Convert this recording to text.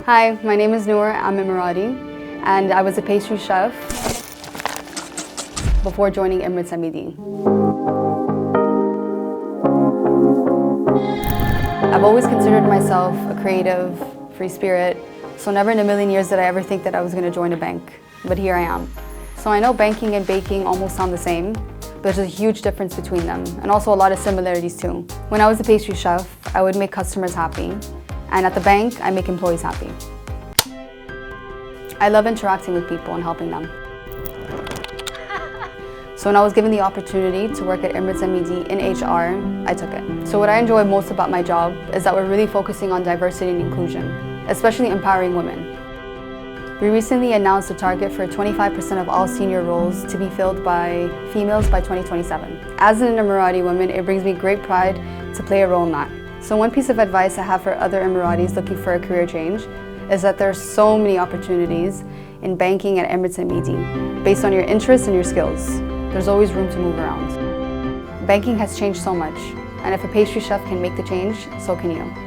Hi, my name is Noor. I'm Emirati, and I was a pastry chef before joining Emirates MED. I've always considered myself a creative, free spirit, so never in a million years did I ever think that I was going to join a bank, but here I am. So I know banking and baking almost sound the same, but there's a huge difference between them, and also a lot of similarities too. When I was a pastry chef, I would make customers happy, and at the bank, I make employees happy. I love interacting with people and helping them. So when I was given the opportunity to work at Emirates MED in HR, I took it. So what I enjoy most about my job is that we're really focusing on diversity and inclusion, especially empowering women. We recently announced a target for 25% of all senior roles to be filled by females by 2027. As an Emirati woman, it brings me great pride to play a role in that. So one piece of advice I have for other Emiratis looking for a career change is that there are so many opportunities in banking at Emirates MED based on your interests and your skills. There's always room to move around. Banking has changed so much, and if a pastry chef can make the change, so can you.